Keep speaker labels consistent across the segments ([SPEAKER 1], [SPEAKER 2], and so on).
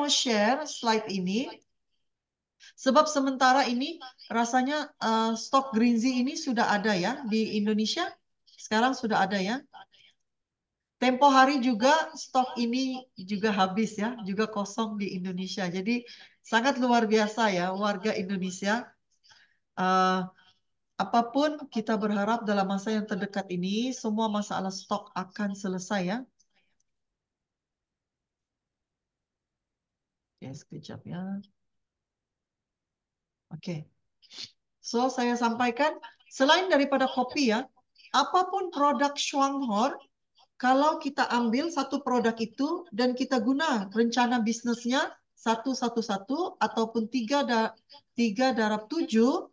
[SPEAKER 1] share slide ini sebab sementara ini rasanya stok Greenzy ini sudah ada ya di Indonesia. Sekarang sudah ada ya. Tempo hari juga stok ini juga habis ya, juga kosong di Indonesia. Jadi sangat luar biasa ya warga Indonesia. Eh, Apapun kita berharap dalam masa yang terdekat ini semua masalah stok akan selesai ya. Ya, sekejap ya. Oke. So, saya sampaikan, selain daripada kopi ya, apapun produk Shuanghor, kalau kita ambil satu produk itu dan kita guna rencana bisnisnya satu ataupun tiga darab tujuh,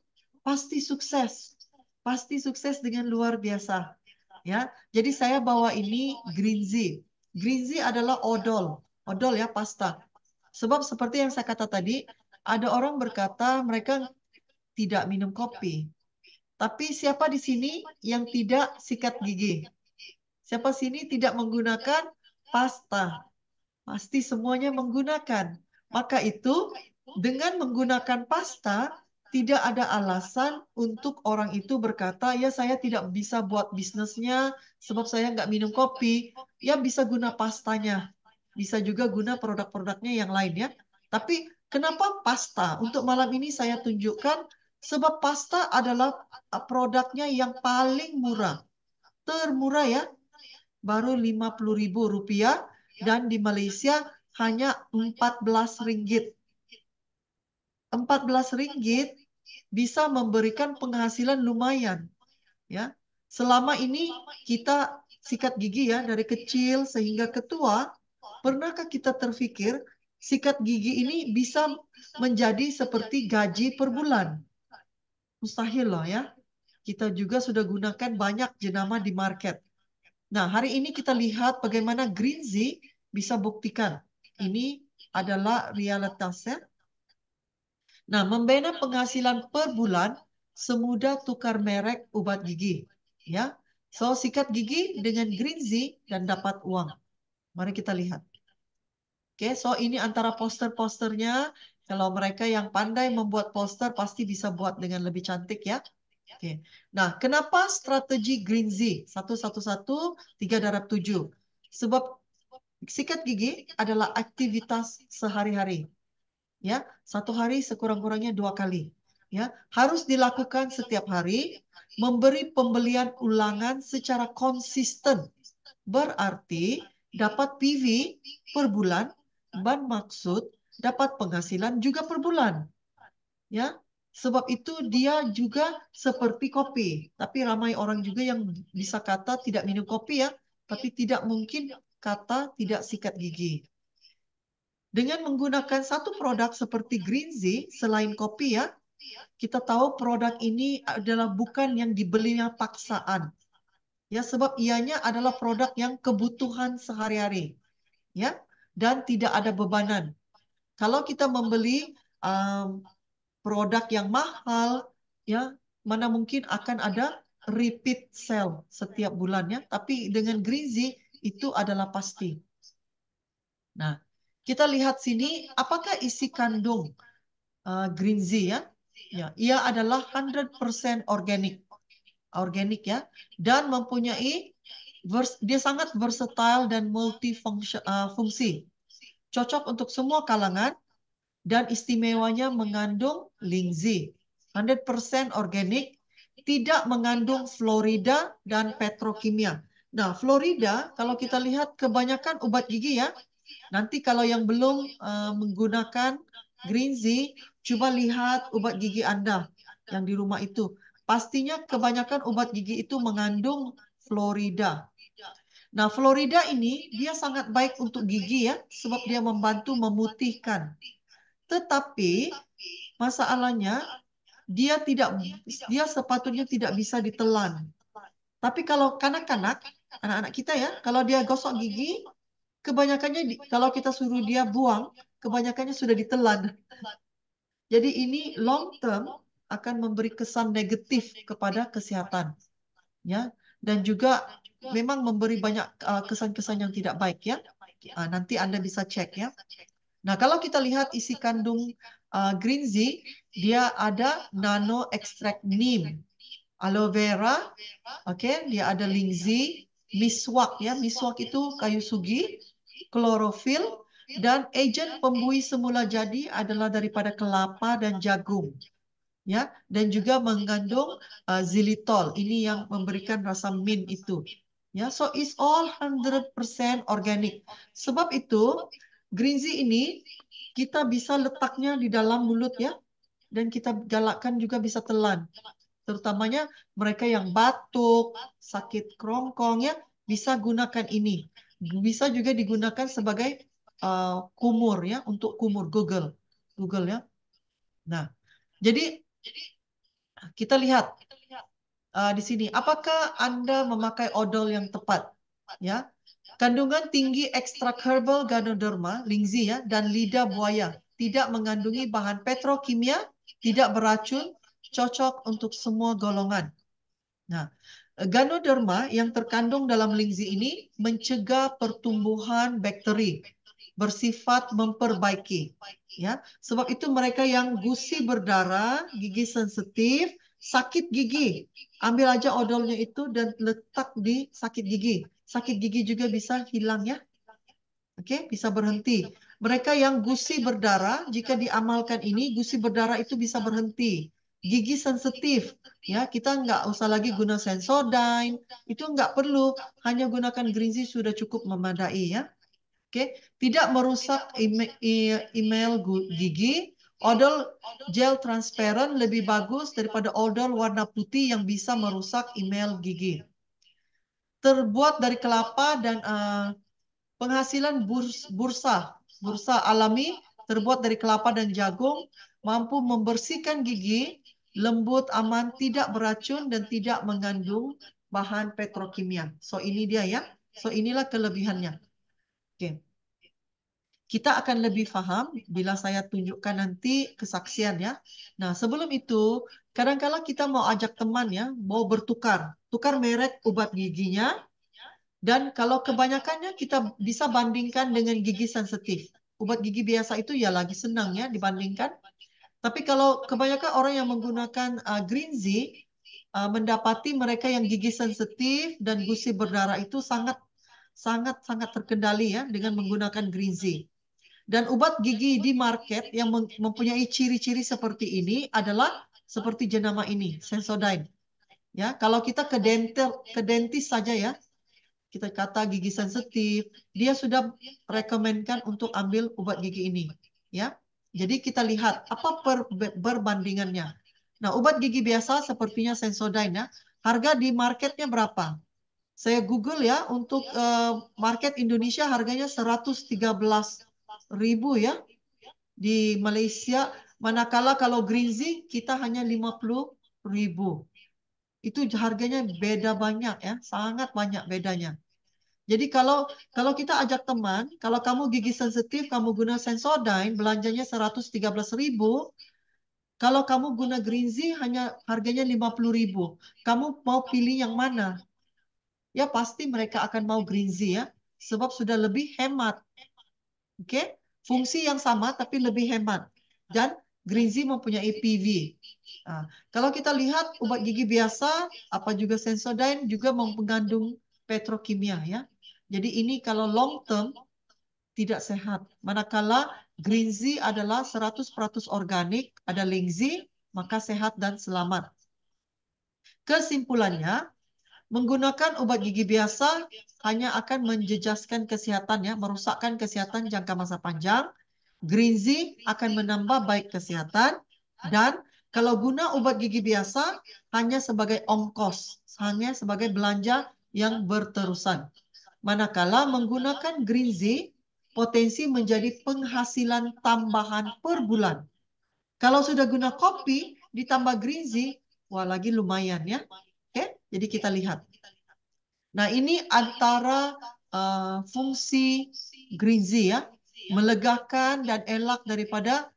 [SPEAKER 1] pasti sukses. Pasti sukses dengan luar biasa. Ya, jadi saya bawa ini Greenzy. Greenzy adalah odol. Odol ya, pasta. Sebab seperti yang saya kata tadi, ada orang berkata mereka tidak minum kopi. Tapi siapa di sini yang tidak sikat gigi? Siapa sini tidak menggunakan pasta? Pasti semuanya menggunakan. Maka itu dengan menggunakan pasta tidak ada alasan untuk orang itu berkata, ya saya tidak bisa buat bisnisnya sebab saya nggak minum kopi. Ya bisa guna pastanya. Bisa juga guna produk-produknya yang lain ya. Tapi kenapa pasta? Untuk malam ini saya tunjukkan sebab pasta adalah produknya yang paling murah. Termurah ya, baru Rp50.000 dan di Malaysia hanya 14 ringgit. 14 ringgit bisa memberikan penghasilan lumayan ya. Selama ini kita sikat gigi ya dari kecil sehingga ketua, pernahkah kita terfikir sikat gigi ini bisa menjadi seperti gaji per bulan? Mustahil loh ya. Kita juga sudah gunakan banyak jenama di market. Nah, hari ini kita lihat bagaimana Greenzy bisa buktikan. Ini adalah realitasnya. Nah, membina penghasilan per bulan semudah tukar merek obat gigi. Ya, so sikat gigi dengan Greenzy dan dapat uang. Mari kita lihat. Oke, so ini antara poster-posternya. Kalau mereka yang pandai membuat poster pasti bisa buat dengan lebih cantik ya. Oke. Nah, kenapa strategi Greenzy 111 3/7? Sebab sikat gigi adalah aktivitas sehari-hari. Ya, satu hari sekurang-kurangnya 2 kali. Ya, harus dilakukan setiap hari, memberi pembelian ulangan secara konsisten. Berarti dapat PV per bulan, ban maksud dapat penghasilan juga per bulan. Ya, sebab itu dia juga seperti kopi. Tapi ramai orang juga yang bisa kata tidak minum kopi ya, tapi tidak mungkin kata tidak sikat gigi. Dengan menggunakan satu produk seperti Greenzy, selain kopi ya, kita tahu produk ini adalah bukan yang dibelinya paksaan. Ya, sebab ianya adalah produk yang kebutuhan sehari-hari. Ya, dan tidak ada bebanan. Kalau kita membeli produk yang mahal, ya mana mungkin akan ada repeat sale setiap bulannya. Tapi dengan Greenzy itu adalah pasti. Nah, kita lihat sini apakah isi kandung Greenzy ya? Ya, ia adalah 100% organik. Organik ya, dan mempunyai dia sangat versatile dan multifungsi. Cocok untuk semua kalangan dan istimewanya mengandung lingzi. 100% organik, tidak mengandung fluorida dan petrokimia. Nah, fluorida kalau kita lihat kebanyakan obat gigi ya. Nanti kalau yang belum menggunakan Greenzy, coba lihat obat gigi Anda yang di rumah itu. Pastinya kebanyakan obat gigi itu mengandung fluorida. Nah, fluorida ini dia sangat baik untuk gigi ya, sebab dia membantu memutihkan. Tetapi masalahnya dia sepatutnya tidak bisa ditelan. Tapi kalau kanak-kanak, anak-anak kita ya, kalau dia gosok gigi, kebanyakannya kalau kita suruh dia buang, kebanyakannya sudah ditelan. Jadi ini long term akan memberi kesan negatif kepada kesehatan, ya, dan juga memang memberi banyak kesan-kesan yang tidak baik ya. Nanti Anda bisa cek ya. Nah, kalau kita lihat isi kandung green tea, dia ada nano extract neem, aloe vera, oke, dia ada lingzi, miswak ya, miswak itu kayu sugi, klorofil, dan agen pembuih semula jadi adalah daripada kelapa dan jagung. Ya, dan juga mengandung xylitol. Ini yang memberikan rasa mint itu. Ya, so it's all 100% organic. Sebab itu green tea ini kita bisa letaknya di dalam mulut ya, dan kita galakkan juga bisa telan. Terutamanya mereka yang batuk, sakit kerongkong ya, bisa gunakan ini. Bisa juga digunakan sebagai kumur ya, untuk kumur Google ya. Nah, jadi kita lihat di sini, apakah Anda memakai odol yang tepat? Ya, kandungan tinggi ekstrak herbal Ganoderma, lingzi ya, dan lidah buaya, tidak mengandungi bahan petrokimia, tidak beracun, cocok untuk semua golongan. Nah, Ganoderma yang terkandung dalam lingzi ini mencegah pertumbuhan bakteri, bersifat memperbaiki. Ya, sebab itu mereka yang gusi berdarah, gigi sensitif, sakit gigi, ambil aja odolnya itu dan letak di sakit gigi. Sakit gigi juga bisa hilang ya. Oke, bisa berhenti. Mereka yang gusi berdarah, jika diamalkan ini, gusi berdarah itu bisa berhenti. Gigi sensitif, ya kita nggak usah lagi guna Sensodyne, itu nggak perlu, hanya gunakan green tea sudah cukup memadai ya. Oke, tidak merusak email gigi. Odol gel transparent lebih bagus daripada odol warna putih yang bisa merusak email gigi. Terbuat dari kelapa dan penghasilan bursa alami terbuat dari kelapa dan jagung, mampu membersihkan gigi, lembut, aman, tidak beracun, dan tidak mengandung bahan petrokimia. So ini dia ya. So inilah kelebihannya. Oke. Kita akan lebih paham bila saya tunjukkan nanti kesaksian ya. Nah, sebelum itu, kadang-kala kita mau ajak teman ya, mau tukar merek obat giginya, dan kalau kebanyakannya kita bisa bandingkan dengan gigi sensitif. Obat gigi biasa itu ya lagi senang ya dibandingkan. Tapi kalau kebanyakan orang yang menggunakan green tea, mendapati mereka yang gigi sensitif dan gusi berdarah itu sangat terkendali ya dengan menggunakan green tea. Dan obat gigi di market yang mempunyai ciri-ciri seperti ini adalah seperti jenama ini, Sensodyne. Ya, kalau kita ke dentis saja ya, kita kata gigi sensitif, dia sudah rekomenkan untuk ambil obat gigi ini, ya. Jadi kita lihat apa perbandingannya. Nah, obat gigi biasa sepertinya Sensodyne ya, harga di marketnya berapa? Saya Google ya, untuk market Indonesia harganya 113.000 ya. Di Malaysia, manakala kalau green tea kita hanya 50.000. Itu harganya beda banyak ya, sangat banyak bedanya. Jadi kalau kita ajak teman, kalau kamu gigi sensitif, kamu guna Sensodyne, belanjanya 113.000. Kalau kamu guna green tea hanya harganya 50.000. Kamu mau pilih yang mana? Ya pasti mereka akan mau green tea ya, sebab sudah lebih hemat. Oke? Fungsi yang sama tapi lebih hemat. Dan green tea mempunyai PV. Nah, kalau kita lihat obat gigi biasa, apa juga Sensodyne juga mengandung petrokimia ya. Jadi ini kalau long term tidak sehat. Manakala green tea adalah 100% organik, ada lingzi, maka sehat dan selamat. Kesimpulannya, menggunakan obat gigi biasa hanya akan menjejaskan kesehatan ya, merusakkan kesehatan jangka masa panjang. Green tea akan menambah baik kesehatan, dan kalau guna obat gigi biasa hanya sebagai ongkos, hanya sebagai belanja yang berterusan. Manakala menggunakan green tea potensi menjadi penghasilan tambahan per bulan. Kalau sudah guna kopi ditambah green tea, wah lagi lumayan ya. Oke, jadi kita lihat. Nah, ini antara fungsi green tea ya, melegakan dan elak daripada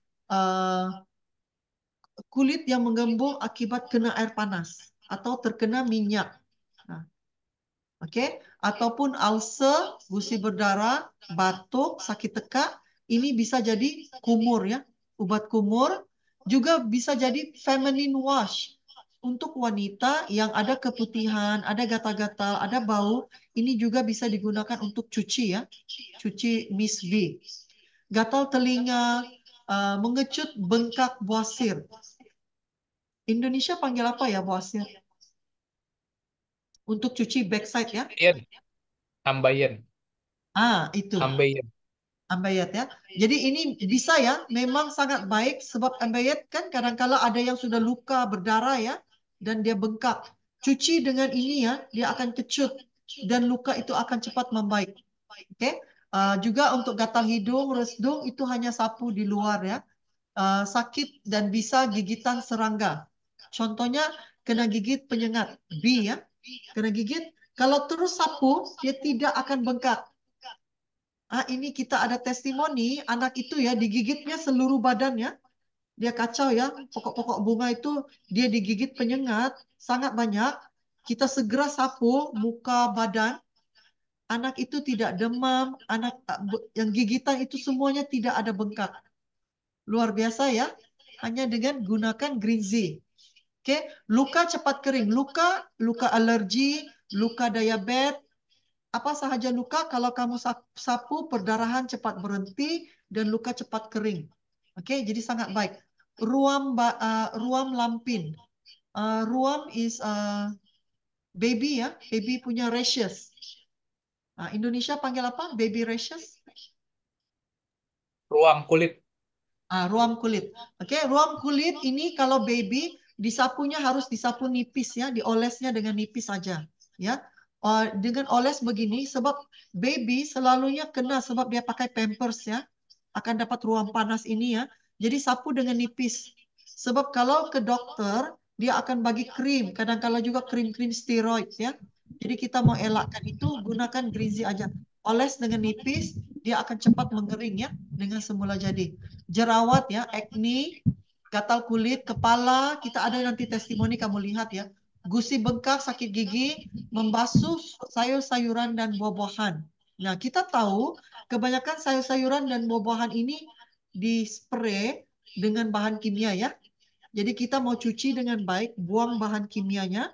[SPEAKER 1] kulit yang menggembung akibat kena air panas atau terkena minyak. Nah, oke, ataupun ulcer, gusi berdarah, batuk, sakit tekak, Ini bisa jadi kumur ya, obat kumur. Juga bisa jadi feminine wash. Untuk wanita yang ada keputihan, ada gatal-gatal, ada bau, ini juga bisa digunakan untuk cuci ya. Cuci Miss V. Gatal telinga, mengecut bengkak bawasir. Indonesia panggil apa ya bawasir? Untuk cuci backside ya.
[SPEAKER 2] Yen, Ambayen,
[SPEAKER 1] Itu.
[SPEAKER 2] Ambayen.
[SPEAKER 1] Ambayat ya. Jadi ini bisa ya, memang sangat baik sebab ambayat kan kadang-kala ada yang sudah luka berdarah ya dan dia bengkak. Cuci dengan ini ya, dia akan kecut dan luka itu akan cepat membaik. Oke. Juga untuk gatal hidung, resdung itu hanya sapu di luar ya. Sakit dan bisa gigitan serangga. Contohnya kena gigit penyengat, B ya. Kena gigit, kalau terus sapu dia tidak akan bengkak. Ini kita ada testimoni anak itu ya digigitnya seluruh badannya. Dia kacau ya. Pokok-pokok bunga itu dia digigit penyengat sangat banyak. Kita segera sapu muka badan. Anak itu tidak demam. Anak yang gigitan itu semuanya tidak ada bengkak. Luar biasa ya. Hanya dengan gunakan Green Z. Oke, luka cepat kering. Luka alergi, luka diabetes, apa sahaja luka kalau kamu sapu perdarahan cepat berhenti dan luka cepat kering. Oke, jadi sangat baik. Ruam lampin. Ruam is baby ya, baby punya rashes. Indonesia panggil apa? Baby rashes?
[SPEAKER 2] Ruam kulit.
[SPEAKER 1] Ruam kulit. Oke, ruam kulit ini kalau baby disapunya harus disapu nipis ya, diolesnya dengan nipis saja. Ya, dengan oles begini sebab baby selalunya kena sebab dia pakai pampers ya, akan dapat ruam panas ini ya. Jadi sapu dengan nipis. Sebab kalau ke dokter dia akan bagi krim, kadang-kala juga krim-krim steroid ya. Jadi kita mau elakkan itu gunakan Green aja. Oles dengan nipis, dia akan cepat mengering ya dengan semula jadi. Jerawat ya, acne, gatal kulit, kepala, kita ada nanti testimoni kamu lihat ya. Gusi bengkak, sakit gigi, membasuh sayur-sayuran dan buah-buahan. Nah, kita tahu kebanyakan sayur-sayuran dan buah-buahan ini dispray dengan bahan kimia ya. Jadi kita mau cuci dengan baik, buang bahan kimianya.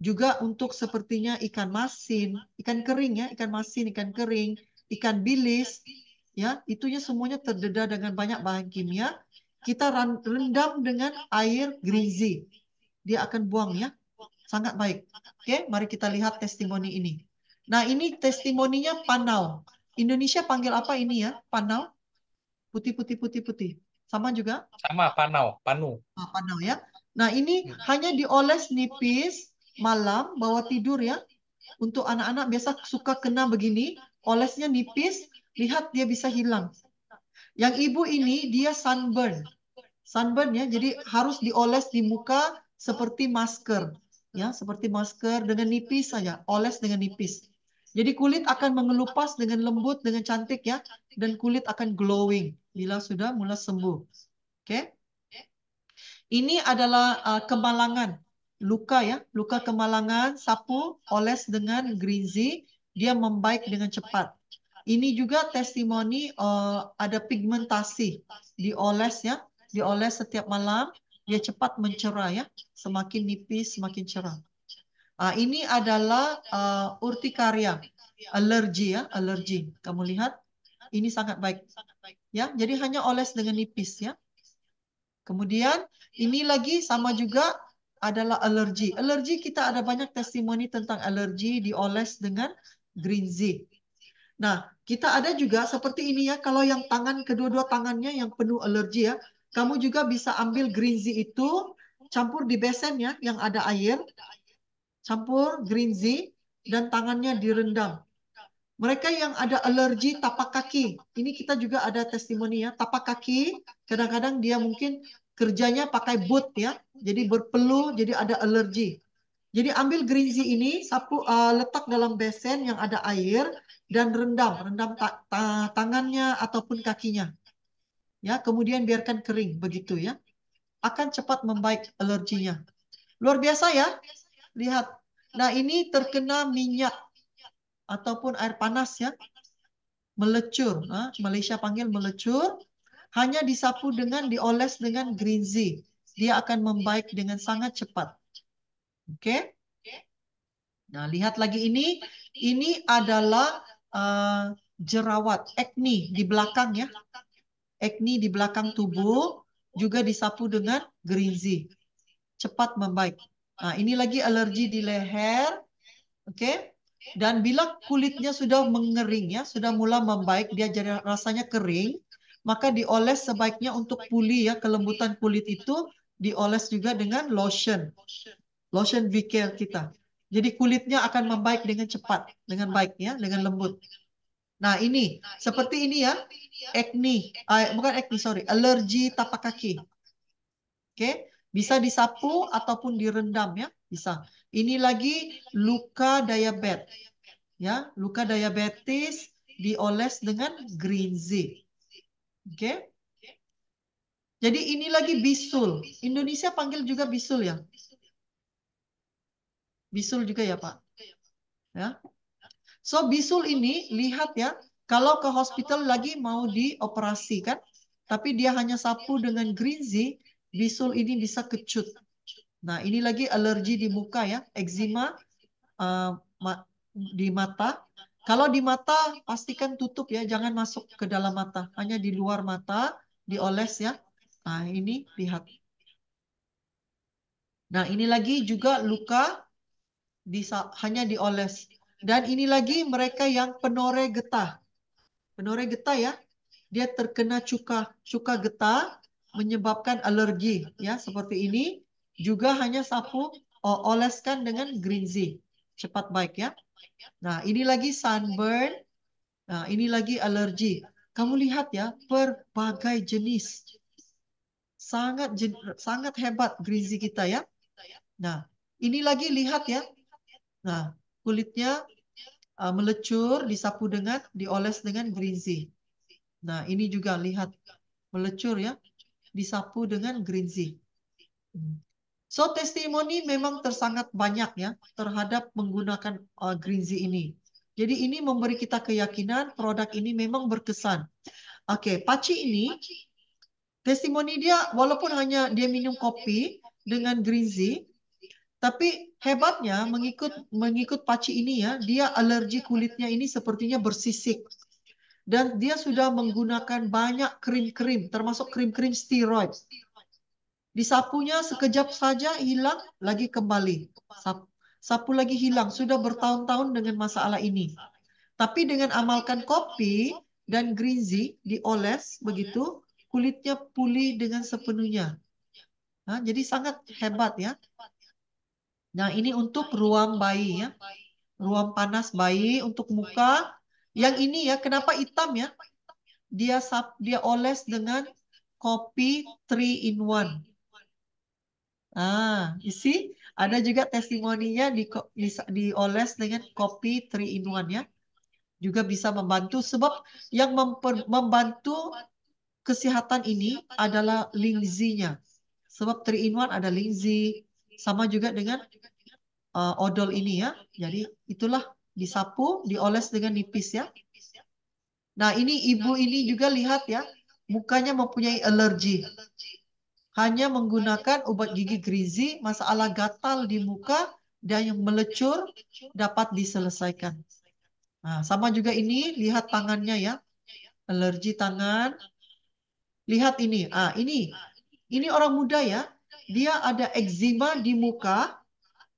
[SPEAKER 1] Juga untuk sepertinya ikan masin, ikan kering ya, ikan masin, ikan kering, ikan bilis, ya, itunya semuanya terdedah dengan banyak bahan kimia. Kita rendam dengan air Green. Dia akan buang ya, sangat baik. Oke, mari kita lihat testimoni ini. Nah, ini testimoninya Panau. Indonesia panggil apa ini ya? Panau? Putih, putih, putih, putih. Sama juga?
[SPEAKER 2] Sama Panau, Panu.
[SPEAKER 1] Panau ya. Nah, ini hanya dioles nipis malam bawa tidur ya. Untuk anak-anak biasa suka kena begini, olesnya nipis, lihat dia bisa hilang. Yang ibu ini dia sunburn. Sunburn ya, jadi harus dioles di muka seperti masker. Ya, seperti masker dengan nipis saja, oles dengan nipis. Jadi kulit akan mengelupas dengan lembut, dengan cantik ya, dan kulit akan glowing bila sudah mulai sembuh. Oke. Ini adalah kemalangan, luka ya, luka kemalangan, sapu, oles dengan Green dia membaik dengan cepat. Ini juga testimoni ada pigmentasi, dioles ya, dioles setiap malam, dia cepat mencerah ya, semakin nipis, semakin cerah. Ini adalah urtikaria, alergi ya, alergi. Kamu lihat, ini sangat baik. Ya, jadi hanya oles dengan nipis ya. Kemudian ini lagi sama juga adalah alergi. Alergi kita ada banyak testimoni tentang alergi dioles dengan Green Z. Nah, kita ada juga seperti ini ya, kalau yang tangan kedua-dua tangannya yang penuh alergi ya, kamu juga bisa ambil Green Z itu, campur di besen ya, yang ada air, campur Green Z, dan tangannya direndam. Mereka yang ada alergi tapak kaki, ini kita juga ada testimoni ya, tapak kaki, kadang-kadang dia mungkin kerjanya pakai boot ya, jadi berpeluh, jadi ada alergi. Jadi ambil Green ini, sapu letak dalam besen yang ada air dan rendam tangannya ataupun kakinya. Ya, kemudian biarkan kering begitu ya. Akan cepat membaik alerginya. Luar biasa ya. Lihat. Nah, ini terkena minyak ataupun air panas ya. melecur. Malaysia panggil melecur. Hanya disapu dengan dioles dengan green Z. Dia akan membaik dengan sangat cepat. Oke. Nah, lihat lagi ini. Ini adalah jerawat, acne di belakang ya. Acne di belakang tubuh juga disapu dengan green Z. Cepat membaik. Nah, ini lagi alergi di leher. Oke. Dan bila kulitnya sudah mengering ya, sudah mulai membaik, dia jadi rasanya kering, maka dioles sebaiknya untuk pulih ya, kelembutan kulit itu dioles juga dengan lotion. Lotion V-Care kita. Jadi kulitnya akan membaik dengan cepat, dengan baik ya, dengan lembut. Nah, ini seperti ini ya. Acne, bukan acne, sorry, alergi tapak kaki. Oke, bisa disapu ataupun direndam ya, bisa. Ini lagi luka diabetes. Ya, luka diabetes dioles dengan green Z. Oke. Jadi ini lagi bisul. Indonesia panggil juga bisul ya. Bisul juga ya, Pak. Ya. So bisul ini lihat ya, kalau ke hospital lagi mau dioperasi kan, tapi dia hanya sapu dengan green Z, bisul ini bisa kecut. Nah, ini lagi alergi di muka ya, eczema di mata. Kalau di mata pastikan tutup ya, jangan masuk ke dalam mata, hanya di luar mata dioles ya. Nah, ini lihat. Nah, ini lagi juga luka hanya dioles. Dan ini lagi mereka yang penoreh getah. Penoreh getah ya, dia terkena cuka getah menyebabkan alergi ya, seperti ini. Juga hanya sapu oleskan dengan green Z. Cepat baik ya. Nah, ini lagi sunburn. Nah, ini lagi alergi. Kamu lihat ya, berbagai jenis. Sangat hebat green Z kita ya. Nah, ini lagi lihat ya. Nah, kulitnya melecur, disapu dengan, dioles dengan green Z. Nah, ini juga lihat melecur ya, disapu dengan green Z. So, testimoni memang tersangat banyak ya terhadap menggunakan green Z ini. Jadi ini memberi kita keyakinan produk ini memang berkesan. Oke, Paci ini testimoni dia walaupun hanya dia minum kopi dengan green Z, tapi hebatnya mengikut Paci ini ya, dia alergi kulitnya ini sepertinya bersisik. Dan dia sudah menggunakan banyak krim-krim, termasuk krim-krim steroid. Disapunya sekejap saja hilang, lagi kembali. Sapu lagi hilang, sudah bertahun-tahun dengan masalah ini. Tapi dengan amalkan kopi dan green Z dioles begitu, kulitnya pulih dengan sepenuhnya. Nah, jadi sangat hebat ya. Nah, ini untuk ruam bayi ya. Ruam panas bayi untuk muka. Yang ini ya, kenapa hitam ya? Dia oles dengan kopi 3 in 1. You see? Ada juga testimoninya dioles dengan kopi 3 in 1 ya. Juga bisa membantu sebab yang membantu kesehatan ini adalah linzinya. Sebab 3 in 1 ada linzi, sama juga dengan odol ini ya. Jadi itulah disapu, dioles dengan nipis ya. Nah, ini ibu ini juga lihat ya, mukanya mempunyai alergi. Hanya menggunakan obat gigi Grizi, masalah gatal di muka dan yang melecur dapat diselesaikan. Nah, sama juga ini, lihat tangannya ya. Alergi tangan. Lihat ini. Ini orang muda ya. Dia ada eczema di muka,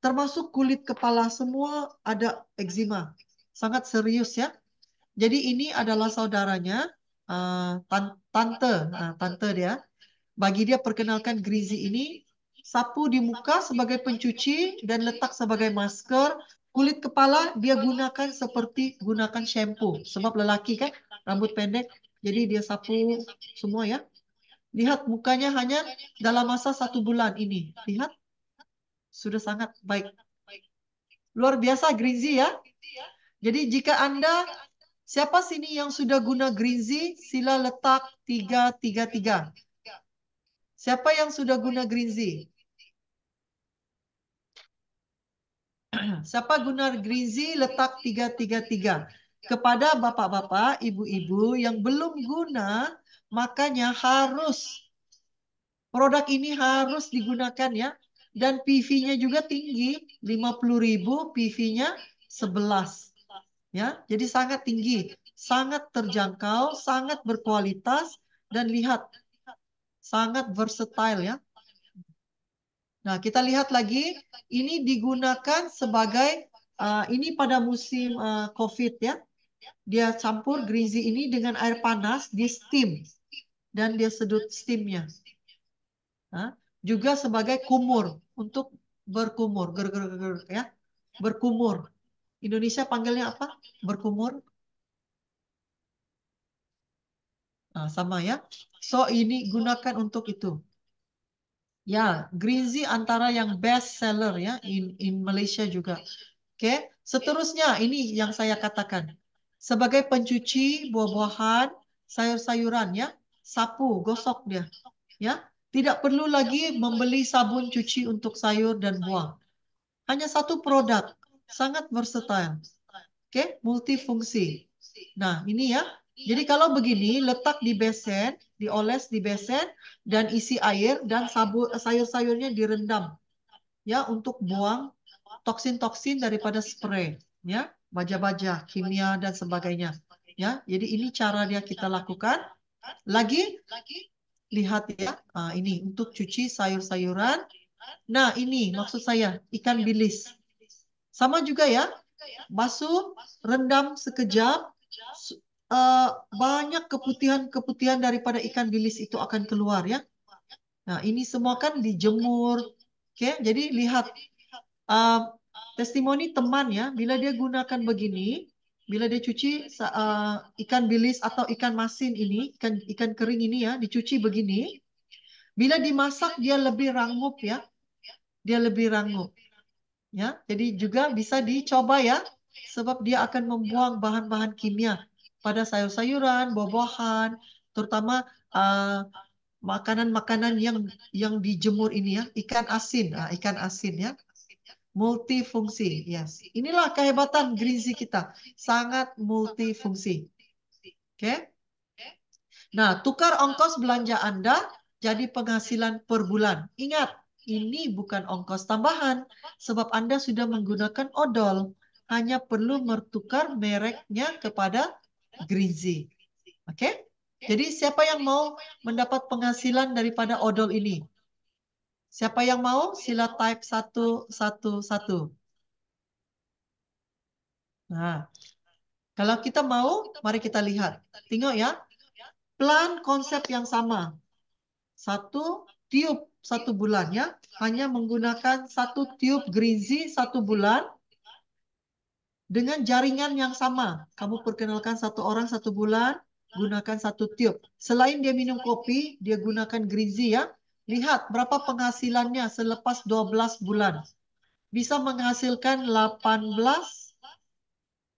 [SPEAKER 1] termasuk kulit kepala semua ada eczema. Sangat serius ya. Jadi ini adalah saudaranya, tante dia. Bagi dia perkenalkan Grizi ini, sapu di muka sebagai pencuci dan letak sebagai masker. Kulit kepala dia gunakan seperti gunakan shampoo. Sebab lelaki kan rambut pendek, jadi dia sapu semua ya. Lihat mukanya hanya dalam masa 1 bulan ini. Lihat, sudah sangat baik. Luar biasa Grizi ya. Jadi jika Anda, siapa sini yang sudah guna Grizi, sila letak 333. Siapa yang sudah guna Green Z? Siapa guna Green Z letak 333? kepada bapak-bapak, ibu-ibu yang belum guna, makanya produk ini harus digunakan ya. Dan PV-nya juga tinggi, 50.000, PV-nya 11. Ya, jadi sangat tinggi, sangat terjangkau, sangat berkualitas, dan lihat, sangat versatile ya. Nah, kita lihat lagi, ini digunakan sebagai, ini pada musim COVID ya. Dia campur Greasy ini dengan air panas, di steam. Dan dia sedut steamnya. Nah, juga sebagai kumur, untuk berkumur, ya. Berkumur. Indonesia panggilnya apa? Berkumur. Nah, sama ya. So, ini gunakan untuk itu. Ya, Greasy antara yang best seller ya in Malaysia juga. Oke, seterusnya ini yang saya katakan. Sebagai pencuci buah-buahan, sayur-sayuran ya, sapu, gosok dia. Ya, tidak perlu lagi membeli sabun cuci untuk sayur dan buah. Hanya satu produk, sangat versatile. Oke, multifungsi. Nah, ini ya. Jadi kalau begini, letak di besen, dioles di besen, dan isi air, dan sayur-sayurnya direndam. Ya, untuk buang toksin-toksin daripada spray. Ya, baja-baja, kimia, dan sebagainya. Ya, jadi ini cara dia kita lakukan. Lagi, lihat ya, ini untuk cuci sayur-sayuran. Nah, ini maksud saya, ikan bilis. Sama juga ya, basuh, rendam sekejap, banyak keputihan-keputihan daripada ikan bilis itu akan keluar ya. Nah, ini semua kan dijemur. Oke, jadi lihat testimoni teman ya, bila dia gunakan begini, bila dia cuci ikan bilis atau ikan masin ini, ikan kering ini ya, dicuci begini, bila dimasak dia lebih rangup ya, dia lebih rangup. Ya, jadi juga bisa dicoba ya, sebab dia akan membuang bahan-bahan kimia pada sayur-sayuran, buah-buahan, terutama makanan-makanan yang dijemur ini ya, ikan asin ya, multifungsi. Yes, inilah kehebatan Greasy kita, sangat multifungsi. Oke. Nah, tukar ongkos belanja Anda jadi penghasilan per bulan. Ingat, ini bukan ongkos tambahan, sebab Anda sudah menggunakan odol. Hanya perlu bertukar mereknya kepada Greasy. Oke? Jadi siapa yang mau mendapat penghasilan daripada odol ini? Siapa yang mau? Sila type 111. Nah, kalau kita mau, mari kita lihat. Tengok ya, plan konsep yang sama. Satu tiup 1 bulan ya, hanya menggunakan 1 tiup Greasy 1 bulan dengan jaringan yang sama. Kamu perkenalkan 1 orang 1 bulan, gunakan 1 tiup. Selain dia minum kopi, dia gunakan Greasy ya. Lihat berapa penghasilannya selepas 12 bulan. Bisa menghasilkan 18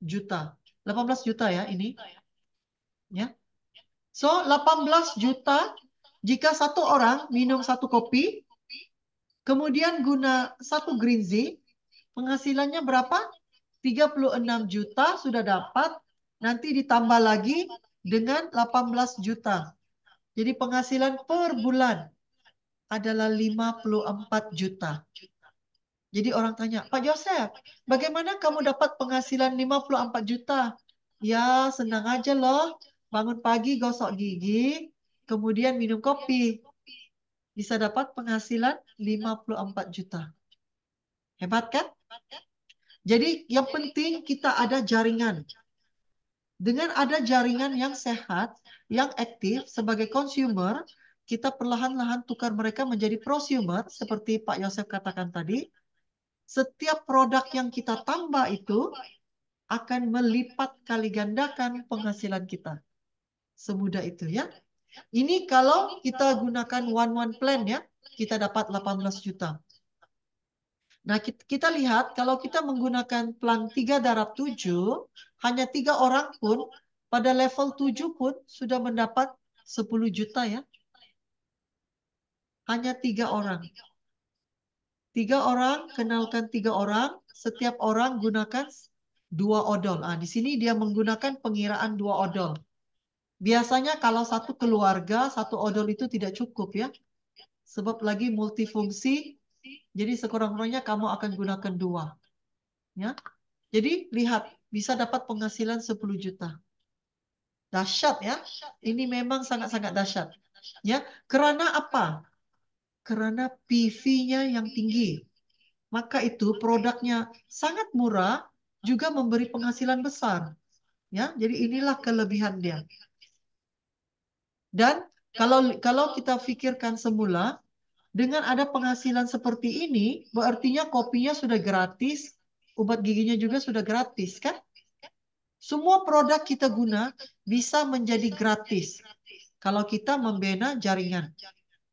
[SPEAKER 1] juta. 18 juta ya ini. Ya. So, 18 juta jika 1 orang minum 1 kopi, kemudian guna 1 Greasy, penghasilannya berapa? 36 juta sudah dapat, nanti ditambah lagi dengan 18 juta. Jadi penghasilan per bulan adalah 54 juta. Jadi orang tanya, Pak Joseph, bagaimana kamu dapat penghasilan 54 juta? Ya, senang aja loh. Bangun pagi, gosok gigi, kemudian minum kopi. Bisa dapat penghasilan 54 juta. Hebat kan? Jadi yang penting kita ada jaringan. Dengan ada jaringan yang sehat, yang aktif sebagai consumer, kita perlahan-lahan tukar mereka menjadi prosumer, seperti Pak Yosef katakan tadi. Setiap produk yang kita tambah itu akan melipat kali gandakan penghasilan kita. Semudah itu ya. Ini kalau kita gunakan one plan ya, kita dapat 18 juta. Nah, kita lihat kalau kita menggunakan plan 3 darab 7, hanya 3 orang pun pada level 7 pun sudah mendapat 10 juta ya. Hanya 3 orang. 3 orang, kenalkan 3 orang, setiap orang gunakan 2 odol. Di sini dia menggunakan pengiraan 2 odol. Biasanya kalau satu keluarga, 1 odol itu tidak cukup ya. Sebab lagi multifungsi, jadi sekurang-kurangnya kamu akan gunakan 2. Ya. Jadi lihat, bisa dapat penghasilan 10 juta. Dahsyat ya. Ini memang sangat-sangat dahsyat. Ya, karena apa? Karena PV-nya yang tinggi. Maka itu produknya sangat murah, juga memberi penghasilan besar. Ya, jadi inilah kelebihan dia. Dan kalau kita pikirkan semula, dengan ada penghasilan seperti ini, berartinya kopinya sudah gratis, obat giginya juga sudah gratis, kan? Semua produk kita guna bisa menjadi gratis kalau kita membina jaringan,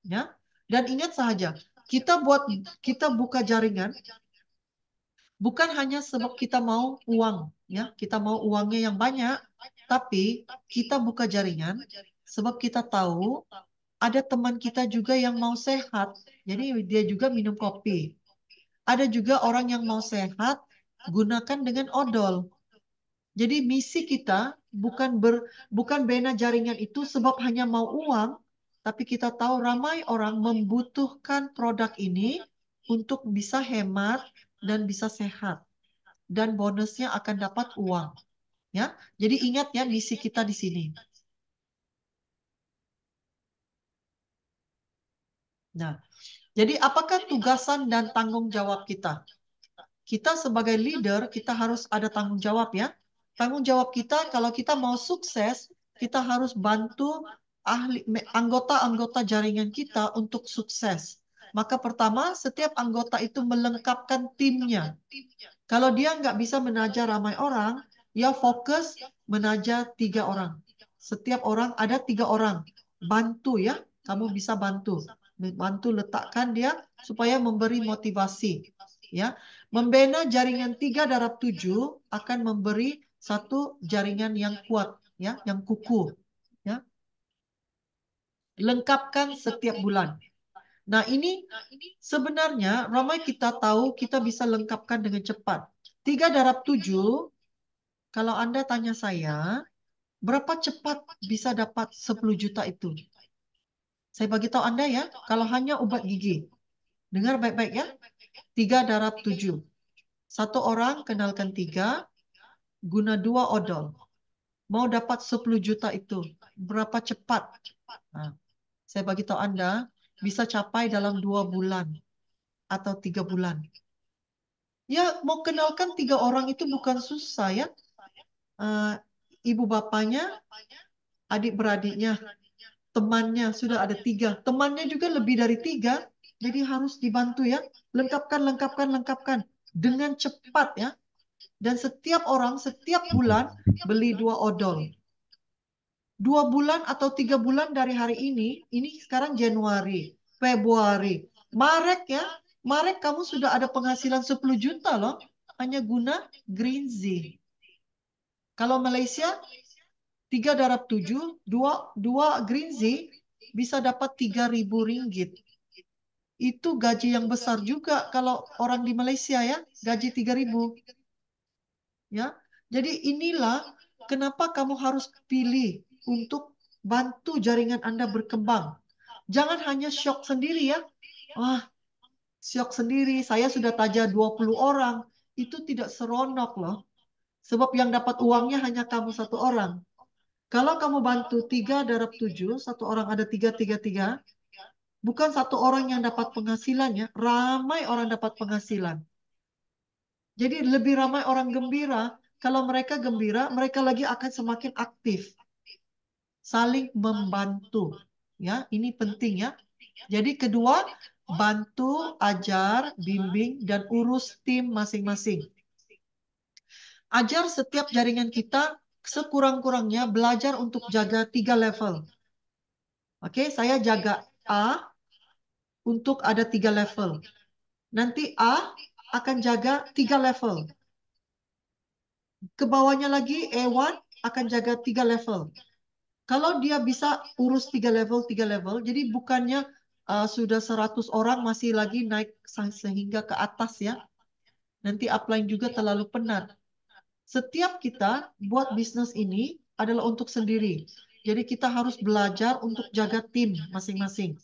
[SPEAKER 1] ya. Dan ingat saja, kita buka jaringan bukan hanya sebab kita mau uang, ya. Kita mau uangnya yang banyak, tapi kita buka jaringan sebab kita tahu ada teman kita juga yang mau sehat. Jadi dia juga minum kopi. Ada juga orang yang mau sehat, gunakan dengan odol. Jadi misi kita bukan bina jaringan itu sebab hanya mau uang, tapi kita tahu ramai orang membutuhkan produk ini untuk bisa hemat dan bisa sehat. Dan bonusnya akan dapat uang. Ya, jadi ingat ya misi kita di sini. Nah, jadi apakah tugasan dan tanggung jawab kita? Kita sebagai leader, kita harus ada tanggung jawab ya. Tanggung jawab kita kalau kita mau sukses, kita harus bantu anggota-anggota jaringan kita untuk sukses. Maka pertama, setiap anggota itu melengkapkan timnya. Kalau dia nggak bisa menajar ramai orang, dia fokus menajar 3 orang. Setiap orang ada 3 orang. Bantu ya, kamu bisa bantu. Bantu letakkan dia supaya memberi motivasi. Ya, membina jaringan 3/7 akan memberi satu jaringan yang kuat, ya, yang kukuh. Ya, lengkapkan setiap bulan. Nah, ini sebenarnya ramai kita tahu kita bisa lengkapkan dengan cepat. 3/7, kalau Anda tanya saya, berapa cepat bisa dapat 10 juta itu? Saya bagi tahu Anda ya, kalau hanya obat gigi. Dengar baik-baik ya. 3/7. Satu orang kenalkan 3, guna 2 odol. Mau dapat 10 juta itu. Berapa cepat? Nah, saya bagi tahu Anda, bisa capai dalam 2 bulan atau 3 bulan. Ya, mau kenalkan 3 orang itu bukan susah ya. Eh, ibu bapaknya, adik-beradiknya, temannya sudah ada 3. Temannya juga lebih dari 3. Jadi harus dibantu ya. Lengkapkan, lengkapkan, lengkapkan. Dengan cepat ya. Dan setiap orang, setiap bulan beli 2 odol. 2 bulan atau 3 bulan dari hari ini sekarang Januari, Februari, Maret ya. Maret kamu sudah ada penghasilan 10 juta loh. Hanya guna Green Z. Kalau Malaysia 3/7, 2 Green Z bisa dapat 3.000 ringgit. Itu gaji yang besar juga kalau orang di Malaysia ya, gaji 3.000. Ya. Jadi inilah kenapa kamu harus pilih untuk bantu jaringan Anda berkembang. Jangan hanya syok sendiri ya. Wah, syok sendiri, saya sudah taja 20 orang. Itu tidak seronok loh. Sebab yang dapat uangnya hanya kamu 1 orang. Kalau kamu bantu 3/7, 1 orang ada 3, bukan 1 orang yang dapat penghasilannya, ramai orang dapat penghasilan. Jadi lebih ramai orang gembira. Kalau mereka gembira, mereka lagi akan semakin aktif. Saling membantu. Ya, ini penting ya. Jadi kedua, bantu, ajar, bimbing, dan urus tim masing-masing. Ajar setiap jaringan kita sekurang-kurangnya belajar untuk jaga 3 level. Oke, saya jaga A untuk ada 3 level. Nanti A akan jaga 3 level. Ke bawahnya lagi A1 akan jaga 3 level. Kalau dia bisa urus 3 level, jadi bukannya sudah 100 orang masih lagi naik sehingga ke atas ya. Nanti upline juga terlalu penat. Setiap kita buat bisnis ini adalah untuk sendiri. Jadi kita harus belajar untuk jaga tim masing-masing.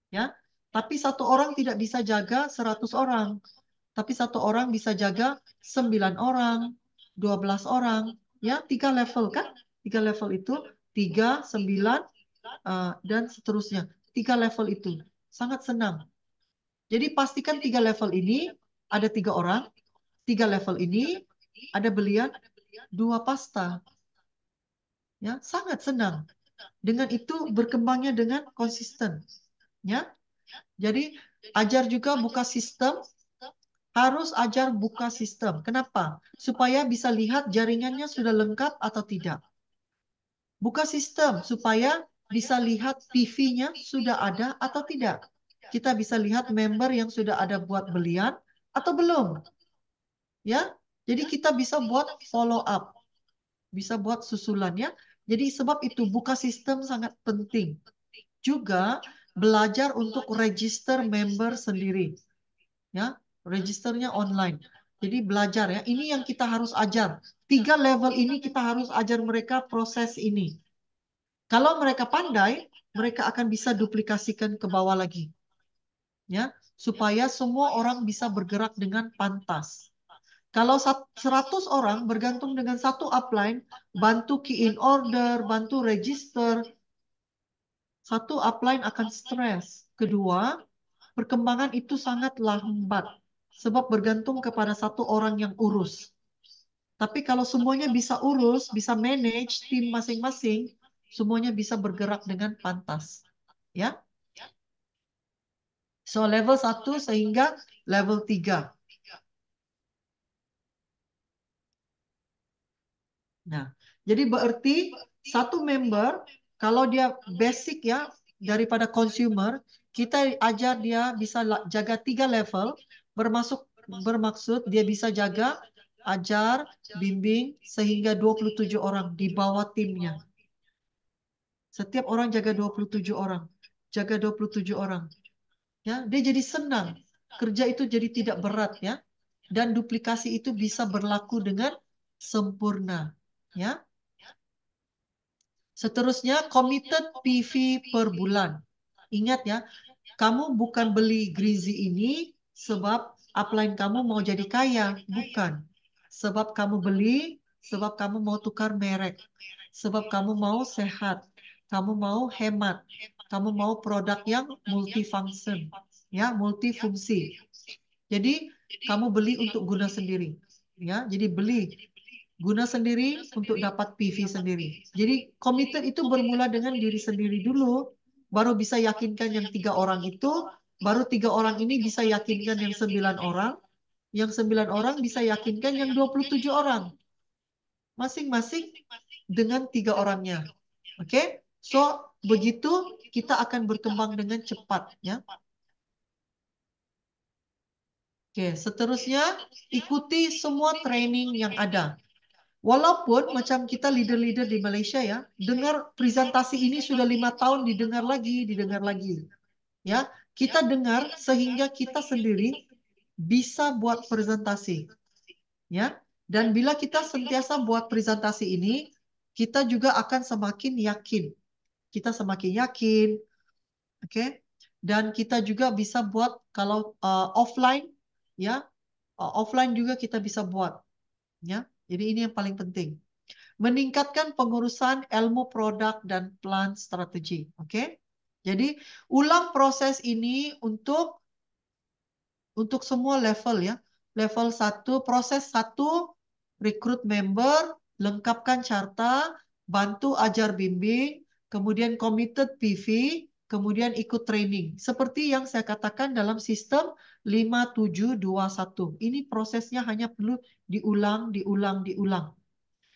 [SPEAKER 1] Ya, tapi satu orang tidak bisa jaga 100 orang. Tapi satu orang bisa jaga 9 orang, 12 orang. Ya, 3 level kan? 3 level itu, 3, 9, dan seterusnya. 3 level itu. Sangat senang. Jadi pastikan 3 level ini ada 3 orang. 3 level ini ada belian 2 pasta. Ya, sangat senang. Dengan itu berkembangnya dengan konsisten. Ya, jadi ajar juga buka sistem. Harus ajar buka sistem. Kenapa? Supaya bisa lihat jaringannya sudah lengkap atau tidak. Buka sistem supaya bisa lihat PV-nya sudah ada atau tidak. Kita bisa lihat member yang sudah ada buat belian atau belum. Ya, jadi kita bisa buat follow up, bisa buat susulan ya. Jadi sebab itu buka sistem sangat penting. Juga belajar untuk register member sendiri. Ya, registernya online. Jadi belajar ya. Ini yang kita harus ajar. 3 level ini kita harus ajar mereka proses ini. Kalau mereka pandai, mereka akan bisa duplikasikan ke bawah lagi. Ya, supaya semua orang bisa bergerak dengan pantas. Kalau 100 orang bergantung dengan satu upline, bantu key in order, bantu register, satu upline akan stres. Kedua, perkembangan itu sangat lambat. Sebab bergantung kepada satu orang yang urus. Tapi kalau semuanya bisa urus, bisa manage tim masing-masing, semuanya bisa bergerak dengan pantas. Ya. So level 1 sehingga level 3. Nah, jadi berarti satu member kalau dia basic ya daripada consumer, kita ajar dia bisa jaga 3 level, bermaksud dia bisa jaga, ajar, bimbing sehingga 27 orang di bawah timnya. Setiap orang jaga 27 orang. Jaga 27 orang. Ya, dia jadi senang. Kerja itu jadi tidak berat ya. Dan duplikasi itu bisa berlaku dengan sempurna. Ya. Seterusnya, committed PV per bulan. Ingat ya, kamu bukan beli Grizzly ini sebab upline kamu mau jadi kaya. Bukan. Sebab kamu beli, sebab kamu mau tukar merek. Sebab kamu mau sehat. Kamu mau hemat. Kamu mau produk yang multifunction. Ya, multifungsi. Jadi, kamu beli untuk guna sendiri. Ya, jadi beli guna sendiri untuk dapat PV sendiri. Jadi komited itu bermula dengan diri sendiri dulu, baru bisa yakinkan yang 3 orang itu, baru 3 orang ini bisa yakinkan yang 9 orang, yang 9 orang bisa yakinkan yang 27 orang. Masing-masing dengan 3 orangnya. Oke? So, begitu kita akan berkembang dengan cepat. Ya. Oke, seterusnya ikuti semua training yang ada. Walaupun macam kita leader-leader di Malaysia ya, dengar presentasi ini sudah 5 tahun didengar lagi. Ya, kita dengar sehingga kita sendiri bisa buat presentasi. Ya, dan bila kita sentiasa buat presentasi ini, kita juga akan semakin yakin. Kita semakin yakin, oke? Dan kita juga bisa buat kalau offline, ya, offline juga kita bisa buat. Ya, jadi ini yang paling penting. Meningkatkan pengurusan ilmu produk dan plan strategi. Oke? Jadi ulang proses ini untuk semua level ya. Level 1, proses 1, rekrut member, lengkapkan carta, bantu ajar bimbing, kemudian committed PV, kemudian ikut training. Seperti yang saya katakan dalam sistem 5721. Ini prosesnya hanya perlu diulang.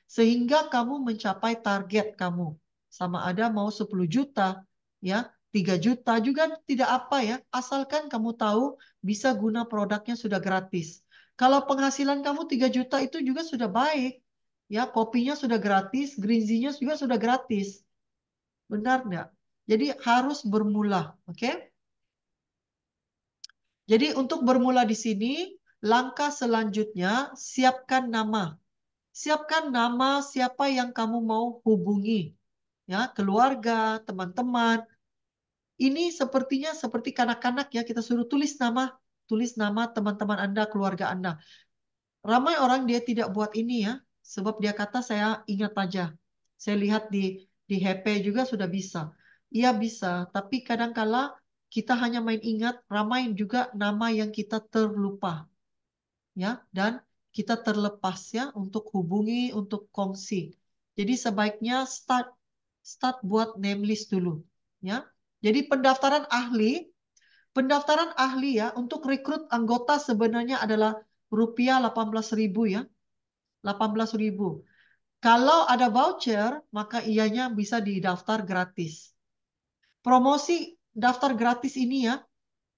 [SPEAKER 1] Sehingga kamu mencapai target kamu. Sama ada mau 10 juta, ya, 3 juta juga tidak apa ya, asalkan kamu tahu bisa guna produknya sudah gratis. Kalau penghasilan kamu 3 juta itu juga sudah baik. Ya, kopinya sudah gratis, Greenzy-nya juga sudah gratis. Benar nggak? Jadi harus bermula, oke? Jadi untuk bermula di sini, langkah selanjutnya siapkan nama. Siapkan nama siapa yang kamu mau hubungi. Ya, keluarga, teman-teman. Ini sepertinya seperti kanak-kanak ya, kita suruh tulis nama teman-teman Anda, keluarga Anda. Ramai orang dia tidak buat ini ya, sebab dia kata saya ingat aja. Saya lihat di HP juga sudah bisa. Iya bisa, tapi kadangkala kita hanya main ingat, ramai juga nama yang kita terlupa ya, dan kita terlepas ya untuk hubungi, untuk kongsi. Jadi sebaiknya start buat name list dulu ya. Jadi pendaftaran ahli ya untuk rekrut anggota sebenarnya adalah rupiah 18.000 ya. 18.000. Kalau ada voucher, maka ianya bisa didaftar gratis. Promosi daftar gratis ini ya,